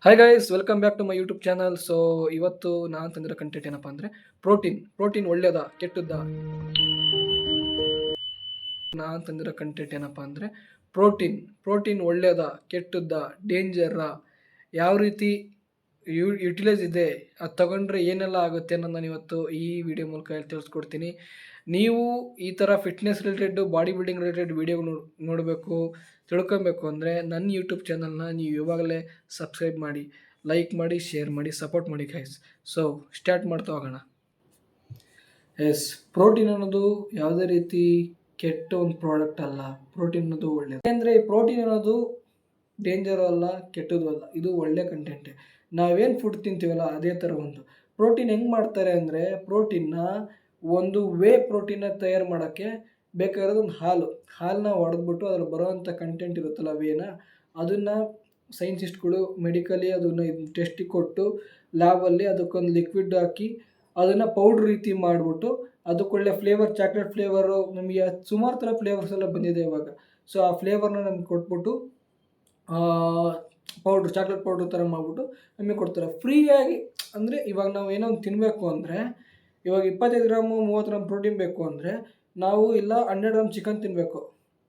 Hi guys, welcome back to my YouTube channel. So ಇವತ್ತು ನಾನು ತಂದಿರೋ content ಏನಪ್ಪ ಅಂದರೆ ಪ್ರೋಟೀನ್ ಒಳ್ಳೇದಾ ಕೆಟ್ಟದ್ದಾ? ನಾನು ತಂದಿರೋ ಕಂಟೆಂಟ್ ಏನಪ್ಪ ಅಂದರೆ ಪ್ರೋಟೀನ್ ಒಳ್ಳೇದಾ ಕೆಟ್ಟದ್ದಾ, ಡೇಂಜರಾ, ಯಾವ ರೀತಿ ಯುಟಿಲೈಸ್ ಇದೆ, ಅದು ತಗೊಂಡ್ರೆ ಏನೆಲ್ಲ ಆಗುತ್ತೆ ಅನ್ನೋದು ನಾನು ಇವತ್ತು ಈ ವಿಡಿಯೋ ಮೂಲಕ ತಿಳಿಸ್ಕೊಡ್ತೀನಿ. ನೀವು ಈ ಥರ fitness related, body building related video ನೋಡಬೇಕು, ತಿಳ್ಕೊಬೇಕು ಅಂದರೆ ನನ್ನ ಯೂಟ್ಯೂಬ್ ಚಾನಲ್ನ ನೀವು ಇವಾಗಲೇ ಸಬ್ಸ್ಕ್ರೈಬ್ ಮಾಡಿ, ಲೈಕ್ ಮಾಡಿ, ಶೇರ್ ಮಾಡಿ, ಸಪೋರ್ಟ್ ಮಾಡಿ ಗೈಸ್. ಸೊ ಸ್ಟಾರ್ಟ್ ಮಾಡ್ತಾ ಹೋಗೋಣ. ಪ್ರೋಟೀನ್ ಅನ್ನೋದು ಯಾವುದೇ ರೀತಿ ಕೆಟ್ಟ ಒಂದು ಪ್ರಾಡಕ್ಟ್ ಅಲ್ಲ. ಪ್ರೋಟೀನ್ ಅನ್ನೋದು ಒಳ್ಳೆಯದು. ಯಾಕೆಂದರೆ ಪ್ರೋಟೀನ್ ಅನ್ನೋದು ಡೇಂಜರು ಅಲ್ಲ, ಕೆಟ್ಟದ್ದು ಅಲ್ಲ. ಇದು ಒಳ್ಳೆ ಕಂಟೆಂಟೇ. ನಾವೇನು ಫುಡ್ ತಿಂತೀವಲ್ಲ ಅದೇ ಥರ ಒಂದು ಪ್ರೋಟೀನ್ ಹೆಂಗೆ ಮಾಡ್ತಾರೆ ಅಂದರೆ, ಪ್ರೋಟೀನ್ನ ಒಂದು ಪ್ರೋಟೀನ್ನ ತಯಾರು ಮಾಡೋಕ್ಕೆ ಬೇಕಾಗಿರೋದು ಒಂದು ಹಾಲನ್ನ ಹೊಡೆದ್ಬಿಟ್ಟು ಅದ್ರಲ್ಲಿ ಬರೋವಂಥ ಕಂಟೆಂಟ್ ಇರುತ್ತಲ್ಲ ಅದನ್ನು ಸೈನ್ಸಿಸ್ಟ್ಗಳು ಮೆಡಿಕಲಿ ಅದನ್ನು ಟೆಸ್ಟಿಗೆ ಕೊಟ್ಟು ಲ್ಯಾಬಲ್ಲಿ ಅದಕ್ಕೊಂದು ಲಿಕ್ವಿಡ್ ಹಾಕಿ ಅದನ್ನು ಪೌಡ್ರ್ ರೀತಿ ಮಾಡಿಬಿಟ್ಟು ಅದಕ್ಕೊಳ್ಳೆ ಫ್ಲೇವರ್, ಚಾಕ್ಲೇಟ್ ಫ್ಲೇವರು, ನಮಗೆ ಸುಮಾರು ಥರ ಫ್ಲೇವರ್ಸ್ ಎಲ್ಲ ಬಂದಿದೆ ಇವಾಗ. ಸೊ ಆ ಫ್ಲೇವರ್ನ ನಮ್ಗೆ ಕೊಟ್ಬಿಟ್ಟು ಚಾಕ್ಲೇಟ್ ಪೌಡ್ರ್ ಥರ ಮಾಡಿಬಿಟ್ಟು ನಮಗೆ ಕೊಡ್ತಾರೆ ಫ್ರೀಯಾಗಿ. ಅಂದರೆ ಇವಾಗ ನಾವು ಏನೋ ಒಂದು ತಿನ್ನಬೇಕು ಅಂದರೆ, ಇವಾಗ 25 ಗ್ರಾಮು 30 ಗ್ರಾಮ್ ಪ್ರೋಟೀನ್ ಬೇಕು ಅಂದರೆ ನಾವು ಇಲ್ಲ 100 ಗ್ರಾಮ್ ಚಿಕನ್ ತಿನ್ನಬೇಕು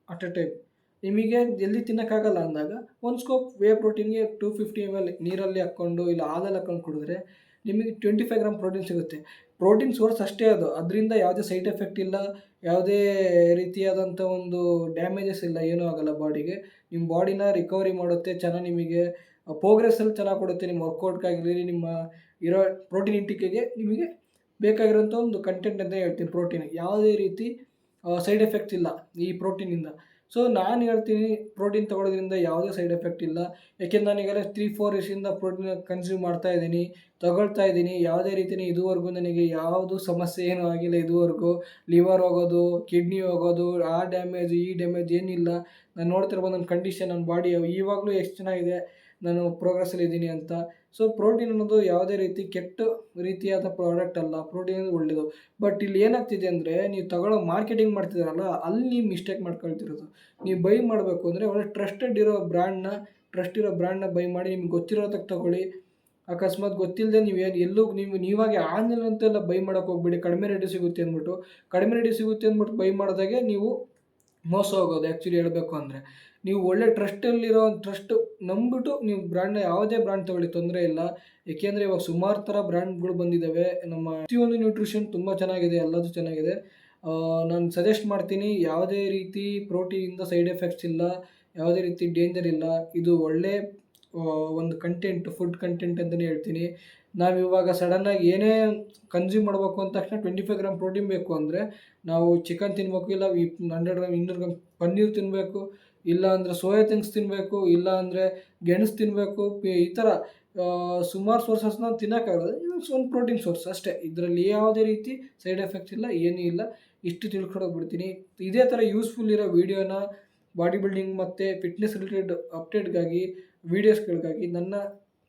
ಅಟ್ ಎ ಟೈಮ್. ನಿಮಗೆ ಜಲ್ದಿ ತಿನ್ನೋಕ್ಕಾಗಲ್ಲ ಅಂದಾಗ ಒಂದು ಸ್ಕೋಪ್ ಪ್ರೋಟೀನ್ಗೆ 250 ml ನೀರಲ್ಲಿ ಹಾಕ್ಕೊಂಡು ಇಲ್ಲ ಹಾಲಲ್ಲಿ ಹಾಕ್ಕೊಂಡು ಕುಡಿದ್ರೆ ನಿಮಗೆ 25 ಗ್ರಾಮ್ ಪ್ರೋಟೀನ್ ಸಿಗುತ್ತೆ. ಪ್ರೋಟೀನ್ ಸೋರ್ಸ್ ಅಷ್ಟೇ ಅದು. ಅದರಿಂದ ಯಾವುದೇ ಸೈಡ್ ಎಫೆಕ್ಟ್ ಇಲ್ಲ, ಯಾವುದೇ ರೀತಿಯಾದಂಥ ಒಂದು ಡ್ಯಾಮೇಜಸ್ ಇಲ್ಲ, ಏನೂ ಆಗೋಲ್ಲ ಬಾಡಿಗೆ. ನಿಮ್ಮ ಬಾಡಿನ ರಿಕವರಿ ಮಾಡುತ್ತೆ, ಚೆನ್ನಾಗಿ ನಿಮಗೆ ಪ್ರೋಗ್ರೆಸ್ಸಲ್ಲಿ ಚೆನ್ನಾಗಿ ಕೊಡುತ್ತೆ. ನಿಮ್ಮ ವರ್ಕೌಟ್ಗಾಗಿರಲಿ, ನಿಮ್ಮ ಇರೋ ಪ್ರೋಟೀನ್ ಇಂಟಿಕೆಗೆ ನಿಮಗೆ ಬೇಕಾಗಿರೋಂಥ ಒಂದು ಕಂಟೆಂಟ್ ಅಂತ ಹೇಳ್ತೀನಿ. ಪ್ರೋಟೀನ್ ಯಾವುದೇ ರೀತಿ ಸೈಡ್ ಎಫೆಕ್ಟ್ಸ್ ಇಲ್ಲ ಈ ಪ್ರೋಟೀನಿಂದ. ಸೊ ನಾನು ಹೇಳ್ತೀನಿ, ಪ್ರೋಟೀನ್ ತೊಗೊಳೋದ್ರಿಂದ ಯಾವುದೇ ಸೈಡ್ ಎಫೆಕ್ಟ್ ಇಲ್ಲ. ಯಾಕೆಂದ್ರೆ ನಾನೀಗೆಲ್ಲ 3-4 ವರ್ಷದಿಂದ ಪ್ರೋಟೀನ್ ಕನ್ಸ್ಯೂಮ್ ತೊಗೊಳ್ತಾ ಇದ್ದೀನಿ. ಯಾವುದೇ ರೀತಿಯೇ ಇದುವರೆಗೂ ನನಗೆ ಯಾವುದು ಸಮಸ್ಯೆ ಏನೂ ಆಗಿಲ್ಲ. ಇದುವರೆಗೂ ಲಿವರ್ ಹೋಗೋದು, ಕಿಡ್ನಿ ಹೋಗೋದು, ಆ ಡ್ಯಾಮೇಜ್ ಈ ಡ್ಯಾಮೇಜ್ ಏನಿಲ್ಲ. ನಾನು ನೋಡ್ತಿರ್ಬೋದು ನನ್ನ ಕಂಡೀಷನ್, ನನ್ನ ಬಾಡಿ ಇವಾಗಲೂ ಎಷ್ಟು ಚೆನ್ನಾಗಿದೆ, ನಾನು ಪ್ರೋಗ್ರೆಸ್ಸಲ್ಲಿದ್ದೀನಿ ಅಂತ. ಸೊ ಪ್ರೋಟೀನ್ ಅನ್ನೋದು ಯಾವುದೇ ರೀತಿ ಕೆಟ್ಟ ರೀತಿಯಾದ ಪ್ರಾಡಕ್ಟ್ ಅಲ್ಲ. ಪ್ರೋಟೀನ್ ಅನ್ನೋದು ಒಳ್ಳೆಯದು. ಬಟ್ ಇಲ್ಲಿ ಏನಾಗ್ತಿದೆ ಅಂದರೆ, ನೀವು ತಗೊಳ್ಳೋ ಮಾರ್ಕೆಟಿಂಗ್ ಮಾಡ್ತಿದ್ದಾರಲ್ಲ, ಅಲ್ಲಿ ನೀವು ಮಿಸ್ಟೇಕ್ ಮಾಡ್ಕೊಳ್ತಿರೋದು. ನೀವು ಬೈ ಮಾಡಬೇಕು ಅಂದರೆ ಒಳ್ಳೆ ಟ್ರಸ್ಟೆಡ್ ಇರೋ ಬ್ರ್ಯಾಂಡ್ನ ಬೈ ಮಾಡಿ. ನಿಮ್ಗೆ ಗೊತ್ತಿರೋದಕ್ಕೆ ತಗೊಳ್ಳಿ. ಅಕಸ್ಮಾತ್ ಗೊತ್ತಿಲ್ಲದೆ ನೀವು ಎಲ್ಲೂ ನೀವಾಗೆ ಆನ್ಲೈನ್ ಅಂತೆಲ್ಲ ಬೈ ಮಾಡೋಕ್ಕೆ ಹೋಗ್ಬೇಡಿ. ಕಡಿಮೆ ರೇಟಿಗೆ ಸಿಗುತ್ತೆ ಅಂದ್ಬಿಟ್ಟು ಬೈ ಮಾಡಿದಾಗೆ ನೀವು ಮೋಸ ಹೋಗೋದು. ಆ್ಯಕ್ಚುಲಿ ಹೇಳಬೇಕು ಅಂದರೆ, ನೀವು ಒಳ್ಳೆ ಟ್ರಸ್ಟ್ ನಂಬಿಬಿಟ್ಟು ನೀವು ಬ್ರ್ಯಾಂಡ್ನ ಯಾವುದೇ ಬ್ರ್ಯಾಂಡ್ ತೊಗೊಳ್ಳಿ, ತೊಂದರೆ ಇಲ್ಲ. ಏಕೆಂದರೆ ಇವಾಗ ಸುಮಾರು ಥರ ಬ್ರ್ಯಾಂಡ್ಗಳು ಬಂದಿದ್ದಾವೆ. ನಮ್ಮ ಪ್ರತಿಯೊಂದು ನ್ಯೂಟ್ರಿಷನ್ ತುಂಬ ಚೆನ್ನಾಗಿದೆ, ಎಲ್ಲದೂ ಚೆನ್ನಾಗಿದೆ. ನಾನು ಸಜೆಸ್ಟ್ ಮಾಡ್ತೀನಿ. ಯಾವುದೇ ರೀತಿ ಪ್ರೋಟೀನಿಂದ ಸೈಡ್ ಎಫೆಕ್ಟ್ಸ್ ಇಲ್ಲ, ಯಾವುದೇ ರೀತಿ ಡೇಂಜರ್ ಇಲ್ಲ. ಇದು ಒಳ್ಳೆ ಒಂದು ಫುಡ್ ಕಂಟೆಂಟ್ ಅಂತಲೇ ಹೇಳ್ತೀನಿ. ನಾವಿವಾಗ ಸಡನ್ನಾಗಿ ಏನೇ ಕನ್ಸ್ಯೂಮ್ ಮಾಡಬೇಕು ಅಂದ ತಕ್ಷಣ 25 ಗ್ರಾಮ್ ಪ್ರೋಟೀನ್ ಬೇಕು ಅಂದರೆ ನಾವು ಚಿಕನ್ ತಿನ್ನಬೇಕು, ಇಲ್ಲ 100 ಗ್ರಾಮ್ 200 ಗ್ರಾಮ್ ಪನ್ನೀರ್ ತಿನ್ನಬೇಕು, ಇಲ್ಲ ಅಂದರೆ ಸೋಯಾ ಚಂಕ್ಸ್ ತಿನ್ನಬೇಕು, ಇಲ್ಲ ಅಂದರೆ ಗೆಣಸು ತಿನ್ನಬೇಕು. ಈ ಥರ ಸುಮಾರು ಸೋರ್ಸಸ್ನ ತಿನ್ನೋಕ್ಕಾಗಲ್ಲ. ಇದು ಒಂದು ಪ್ರೋಟೀನ್ ಸೋರ್ಸ್ ಅಷ್ಟೇ. ಇದರಲ್ಲಿ ಯಾವುದೇ ರೀತಿ ಸೈಡ್ ಎಫೆಕ್ಟ್ಸ್ ಇಲ್ಲ, ಏನೂ ಇಲ್ಲ. ಇಷ್ಟು ತಿಳ್ಕೊಂಡೋಗ್ಬಿಡ್ತೀನಿ. ಇದೇ ಥರ ಯೂಸ್ಫುಲ್ ಇರೋ ವೀಡಿಯೋನ body building and fitness related ಅಪ್ಡೇಟ್ಗಾಗಿ, ವೀಡಿಯೋಸ್ಗಳಿಗಾಗಿ ನನ್ನ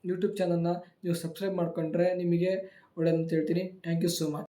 ಯೂಟ್ಯೂಬ್ ಚಾನಲ್ನ ನೀವು ಸಬ್ಸ್ಕ್ರೈಬ್ ಮಾಡ್ಕೊಂಡ್ರೆ ನಿಮಗೆ ಒಳ್ಳೆಯದಂತ ಹೇಳ್ತೀನಿ. Thank you so much.